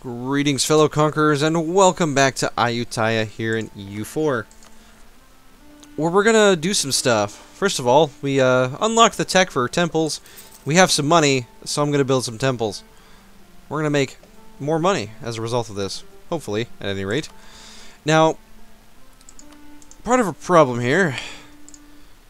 Greetings, fellow conquerors, and welcome back to Ayuthayya here in EU4, where we're gonna do some stuff. First of all, we unlocked the tech for temples. We have some money, so I'm gonna build some temples. We're gonna make more money as a result of this, hopefully, at any rate. Now, part of a problem here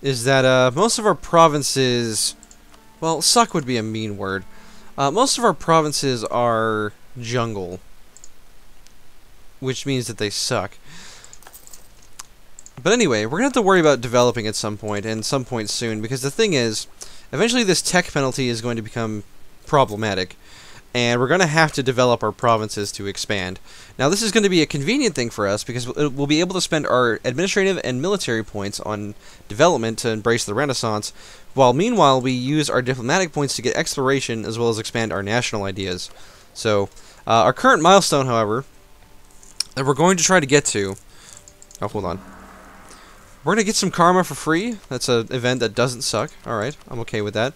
is that most of our provinces, well, suck would be a mean word. Most of our provinces are jungle, which means that they suck. But anyway, we're gonna have to worry about developing at some point, and some point soon, because the thing is, eventually this tech penalty is going to become problematic, and we're gonna have to develop our provinces to expand. Now, this is going to be a convenient thing for us, because we'll be able to spend our administrative and military points on development to embrace the Renaissance, while meanwhile we use our diplomatic points to get exploration, as well as expand our national ideas. So, our current milestone, however, that we're going to try to get to... Oh, hold on. We're going to get some karma for free. That's an event that doesn't suck. Alright, I'm okay with that.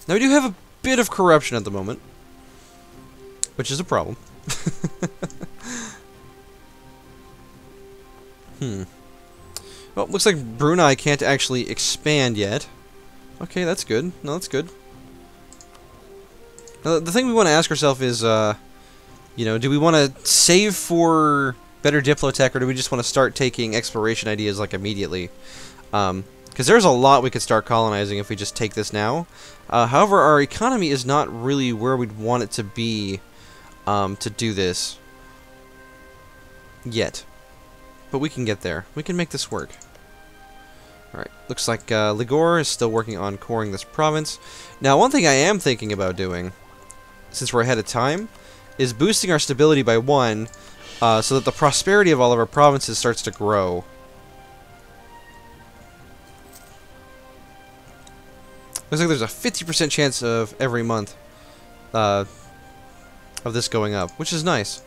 Now, we do have a bit of corruption at the moment, which is a problem. Well, looks like Brunei can't actually expand yet. Okay, that's good. No, that's good. Now, the thing we want to ask ourselves is, you know, do we want to save for better Diplotech, or do we just want to start taking exploration ideas, like, immediately? Because there's a lot we could start colonizing if we just take this now. However, our economy is not really where we'd want it to be to do this yet. But we can get there. We can make this work. Alright, looks like Ligor is still working on coring this province. Now, one thing I am thinking about doing, since we're ahead of time, is boosting our stability by 1, so that the prosperity of all of our provinces starts to grow. Looks like there's a 50% chance of every month of this going up, which is nice.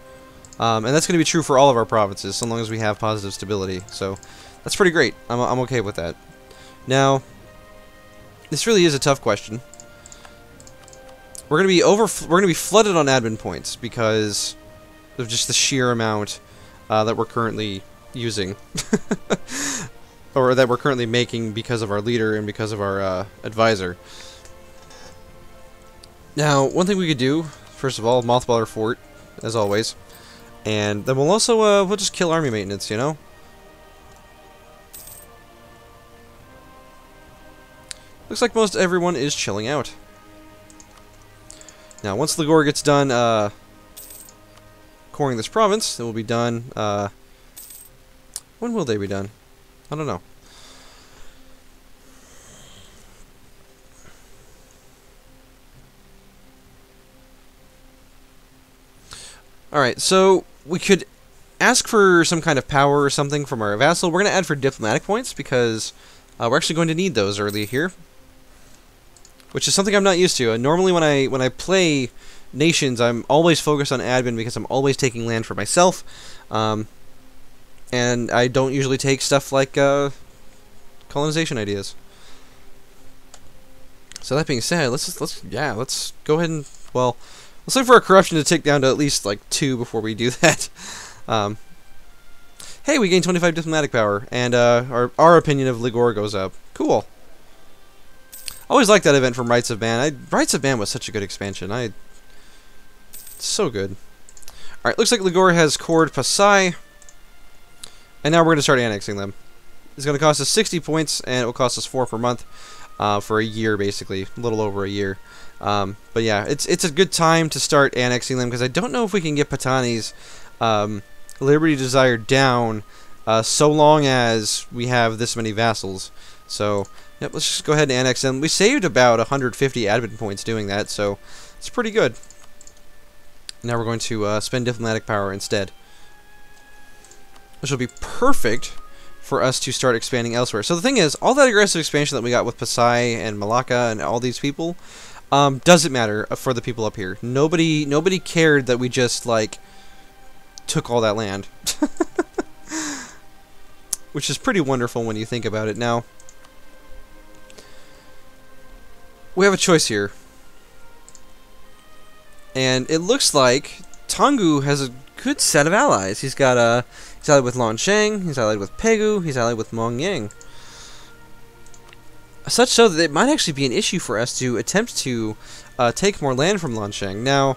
And that's going to be true for all of our provinces, so long as we have positive stability. So, that's pretty great. I'm okay with that. Now, this really is a tough question. We're going to be flooded on admin points because of just the sheer amount that we're currently using. Or that we're currently making because of our leader and because of our advisor. Now, one thing we could do, first of all, mothball our fort, as always. And then we'll also, we'll just kill army maintenance, you know? Looks like most everyone is chilling out. Now, once Ligor gets done, coring this province, it will be done, when will they be done? I don't know. Alright, so we could ask for some kind of power or something from our vassal. We're going to add for diplomatic points because we're actually going to need those early here, which is something I'm not used to. Normally when I play nations, I'm always focused on admin because I'm always taking land for myself, and I don't usually take stuff like colonization ideas. So that being said, let's go ahead and, well, let's look for our corruption to tick down to at least, like, 2 before we do that. Hey, we gain 25 diplomatic power, and our opinion of Ligor goes up. Cool. I always liked that event from Rights of Man. Rights of Man was such a good expansion. So good. Alright, looks like Ligor has cored Pasai, and now we're going to start annexing them. It's going to cost us 60 points, and it will cost us 4 per month for a year, basically. A little over a year. But yeah, it's a good time to start annexing them, because I don't know if we can get Patani's Liberty Desire down so long as we have this many vassals. So, yep, let's just go ahead and annex them. We saved about 150 admin points doing that, so it's pretty good. Now we're going to spend diplomatic power instead, which will be perfect for us to start expanding elsewhere. So the thing is, all that aggressive expansion that we got with Pasai and Malacca and all these people doesn't matter for the people up here. Nobody cared that we just, like, took all that land. Which is pretty wonderful when you think about it. Now, we have a choice here. And it looks like Tonggu has a good set of allies. He's got he's allied with Lansheng, he's allied with Pegu, he's allied with Mongyang. Such so that it might actually be an issue for us to attempt to take more land from Lansheng. Now,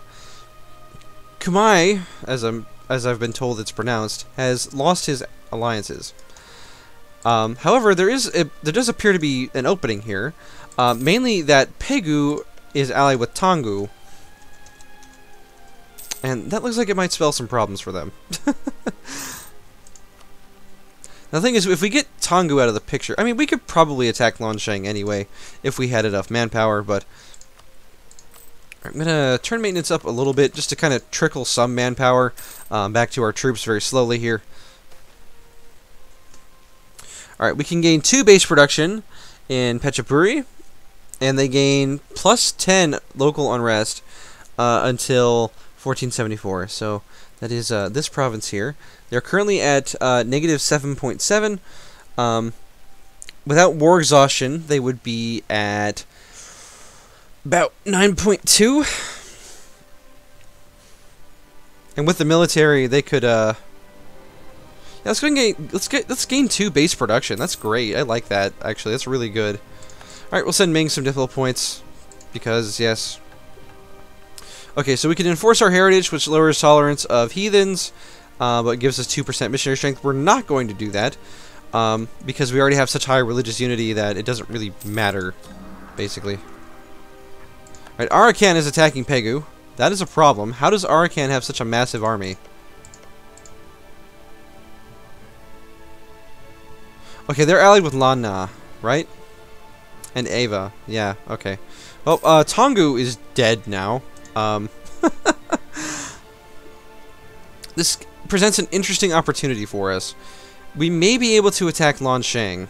Kumai, as I've been told it's pronounced, has lost his alliances. However, there does appear to be an opening here, mainly that Pegu is allied with Tonggu. And that looks like it might spell some problems for them. Now, the thing is, if we get Tonggu out of the picture, I mean, we could probably attack Lansheng anyway, if we had enough manpower, but I'm going to turn maintenance up a little bit, just to kind of trickle some manpower back to our troops very slowly here. Alright, we can gain 2 base production in Phetchaburi, and they gain plus 10 local unrest until 1474, so that is this province here. They're currently at negative 7.7. Without war exhaustion, they would be at about 9.2. And with the military, they could yeah, let's gain 2 base production. That's great. I like that, actually. That's really good. Alright, we'll send Ming some diplo points because yes. Okay, so we can enforce our heritage, which lowers tolerance of heathens, but gives us 2% missionary strength. We're not going to do that, because we already have such high religious unity that it doesn't really matter, basically. Alright, Arakan is attacking Pegu. That is a problem. How does Arakan have such a massive army? Okay, they're allied with Lanna, right? And Ava. Yeah, okay. Well, Tonggu is dead now. This presents an interesting opportunity for us. We may be able to attack Lansheng,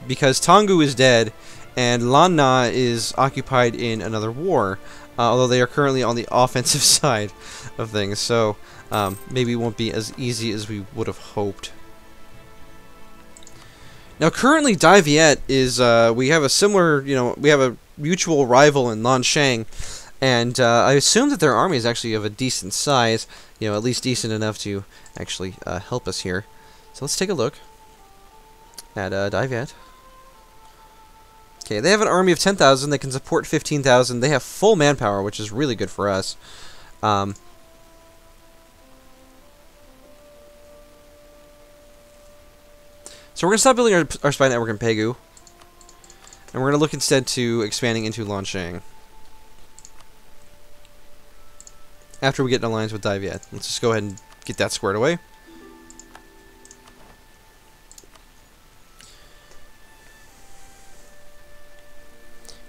because Tonggu is dead and Lanna is occupied in another war, although they are currently on the offensive side of things, so maybe it won't be as easy as we would have hoped. Now, currently, Dai Viet is, we have a similar, we have a mutual rival in Lansheng, and I assume that their army is actually of a decent size, at least decent enough to actually help us here. So let's take a look at Dai Viet. Okay, they have an army of 10,000, they can support 15,000, they have full manpower, which is really good for us. So we're going to stop building our spy network in Pegu, and we're going to look instead to expanding into Lansheng. After we get an alliance with Dai Viet. Let's just go ahead and get that squared away.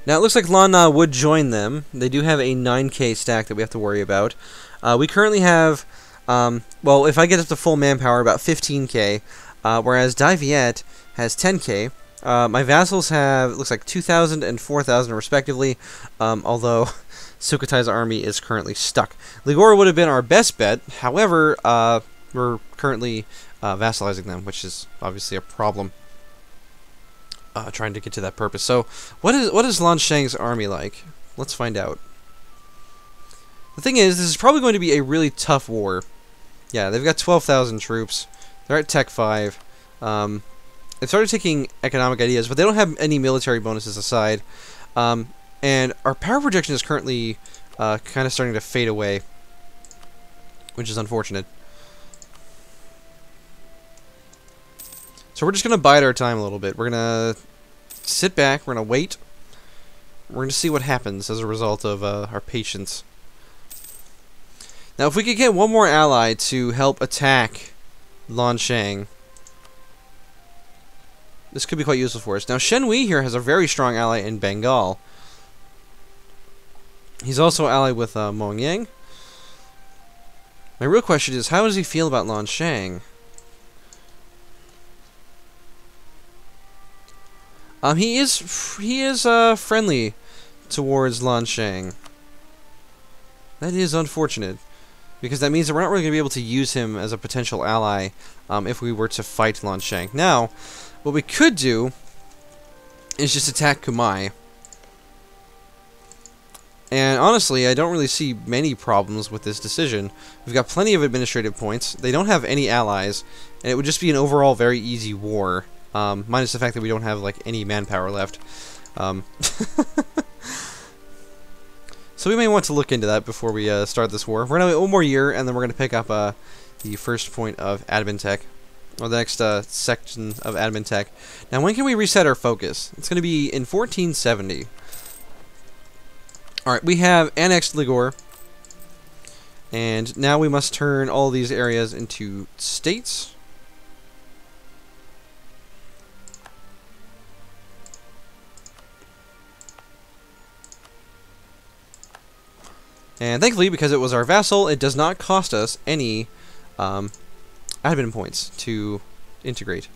Now it looks like Lanna would join them. They do have a 9k stack that we have to worry about. We currently have, well, if I get up to full manpower, about 15k. Whereas Dai Viet has 10k. My vassals have, it looks like 2,000 and 4,000 respectively, although Sukhotai's army is currently stuck. Ligor would have been our best bet, however, we're currently vassalizing them, which is obviously a problem, trying to get to that purpose. So, what is Lansheng's army like? Let's find out. The thing is, this is probably going to be a really tough war. Yeah, they've got 12,000 troops. They're at Tech 5. They've started taking economic ideas, but they don't have any military bonuses aside. And our power projection is currently kind of starting to fade away, which is unfortunate. So we're just going to bide our time a little bit. We're going to sit back, we're going to wait. We're going to see what happens as a result of our patience. Now, if we could get one more ally to help attack Lansheng, this could be quite useful for us. Now, Shen Wei here has a very strong ally in Bengal. He's also allied with Mongyang. My real question is, how does he feel about Lansheng? He is friendly towards Lansheng. That is unfortunate, because that means that we're not really going to be able to use him as a potential ally if we were to fight Lansheng. Now, what we could do is just attack Kumai. And honestly, I don't really see many problems with this decision. We've got plenty of administrative points. They don't have any allies, and it would just be an overall very easy war. Minus the fact that we don't have, like, any manpower left. So we may want to look into that before we start this war. We're going to wait one more year, and then we're going to pick up the first point of admin tech. Or the next section of admin tech. Now, when can we reset our focus? It's going to be in 1470. Alright, we have annexed Ligor, and now we must turn all these areas into states. And thankfully, because it was our vassal, it does not cost us any admin points to integrate,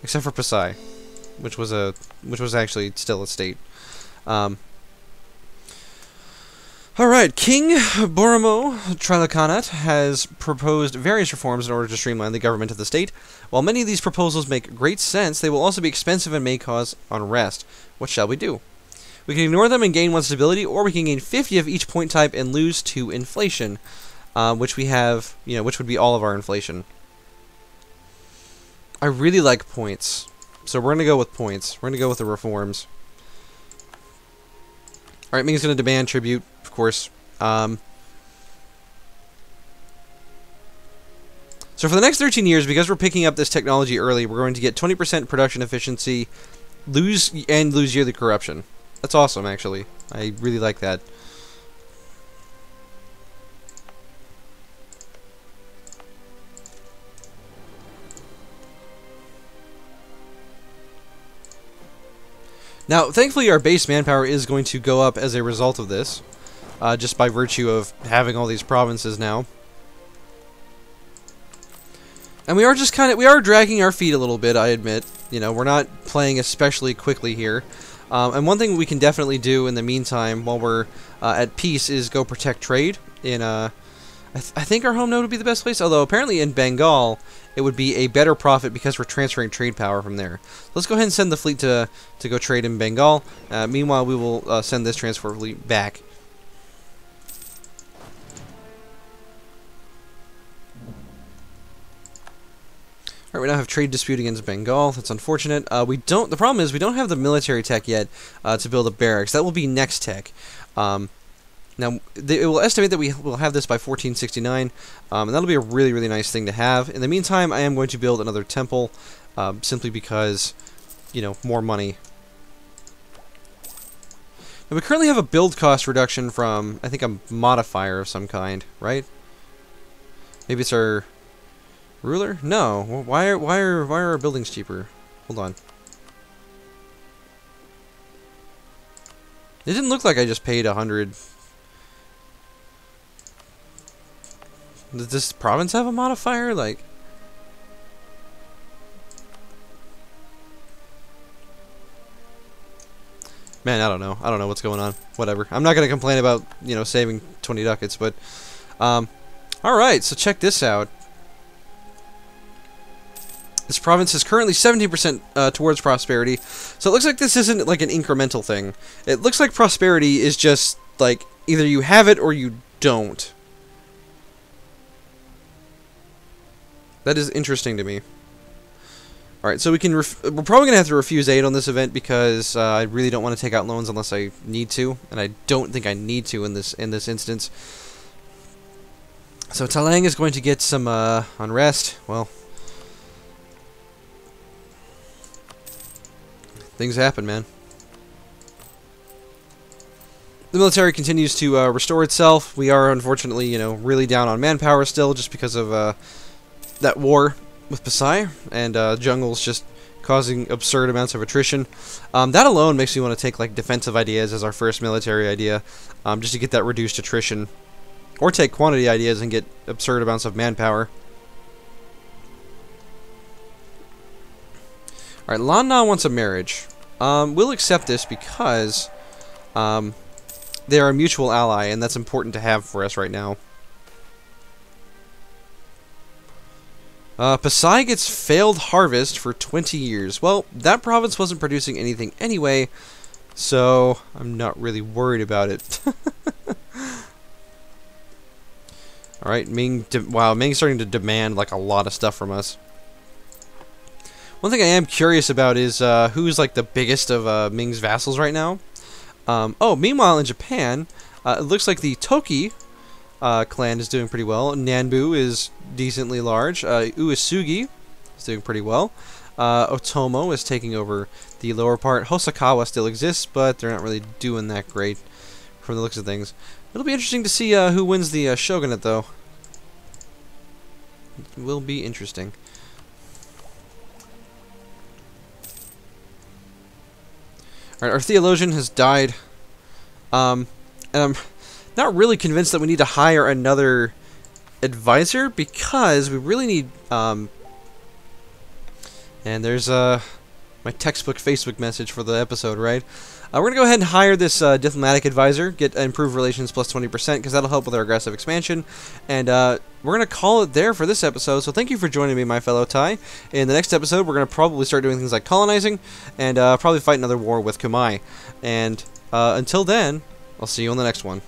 except for Pasai, which was actually still a state. Alright, King Borimo Trilakhanat has proposed various reforms in order to streamline the government of the state. While many of these proposals make great sense, they will also be expensive and may cause unrest. What shall we do? We can ignore them and gain 1 stability, or we can gain 50 of each point type and lose 2 inflation, which we have, which would be all of our inflation. I really like points, so we're going to go with points. We're going to go with the reforms. Alright, Ming's going to demand tribute, of course. So for the next 13 years, because we're picking up this technology early, we're going to get 20% production efficiency, lose yearly corruption. That's awesome, actually. I really like that. Now, thankfully, our base manpower is going to go up as a result of this, just by virtue of having all these provinces now. And we are just we are dragging our feet a little bit, I admit. We're not playing especially quickly here. And one thing we can definitely do in the meantime, while we're at peace, is go protect trade in, I think our home node would be the best place, although apparently in Bengal, it would be a better profit because we're transferring trade power from there. Let's go ahead and send the fleet to go trade in Bengal. Meanwhile, we will send this transfer fleet back. Alright, we now have trade dispute against Bengal. That's unfortunate. The problem is we don't have the military tech yet to build a barracks. That will be next tech. Now, it will estimate that we will have this by 1469, and that'll be a really, really nice thing to have. In the meantime, I am going to build another temple, simply because, more money. Now, we currently have a build cost reduction from, I think, a modifier of some kind, right? Maybe it's our ruler? No. Why are our buildings cheaper? Hold on. It didn't look like I just paid 100. Does this province have a modifier? Like, man, I don't know. I don't know what's going on. Whatever. I'm not gonna complain about saving 20 ducats, but all right. So check this out. This province is currently 17% towards prosperity, so it looks like this isn't like an incremental thing. It looks like prosperity is just like either you have it or you don't. That is interesting to me. Alright, so we're probably going to have to refuse aid on this event because I really don't want to take out loans unless I need to, and I don't think I need to in this instance. So Talang is going to get some unrest. Well, things happen, man. The military continues to restore itself. We are, unfortunately, really down on manpower still just because of that war with Pasai, and jungle's just causing absurd amounts of attrition. That alone makes me want to take like defensive ideas as our first military idea, just to get that reduced attrition, or take quantity ideas and get absurd amounts of manpower. Alright, Lanna wants a marriage. We'll accept this because they're a mutual ally, and that's important to have for us right now. Pasai gets failed harvest for 20 years. Well, that province wasn't producing anything anyway, so I'm not really worried about it. Alright, wow, Ming's starting to demand like a lot of stuff from us. One thing I am curious about is who's like the biggest of Ming's vassals right now. Oh, meanwhile in Japan, it looks like the Toki clan is doing pretty well. Nanbu is decently large. Uesugi is doing pretty well. Otomo is taking over the lower part. Hosokawa still exists, but they're not really doing that great from the looks of things. It'll be interesting to see who wins the shogunate, though. It will be interesting. Alright, our theologian has died. And I'm not really convinced that we need to hire another advisor, because we really need, and there's my textbook Facebook message for the episode, right? We're going to go ahead and hire this diplomatic advisor, get improved relations plus 20%, because that'll help with our aggressive expansion. And we're going to call it there for this episode, so thank you for joining me, my fellow Thai. In the next episode, we're going to probably start doing things like colonizing, and probably fight another war with Kumai. And until then, I'll see you on the next one.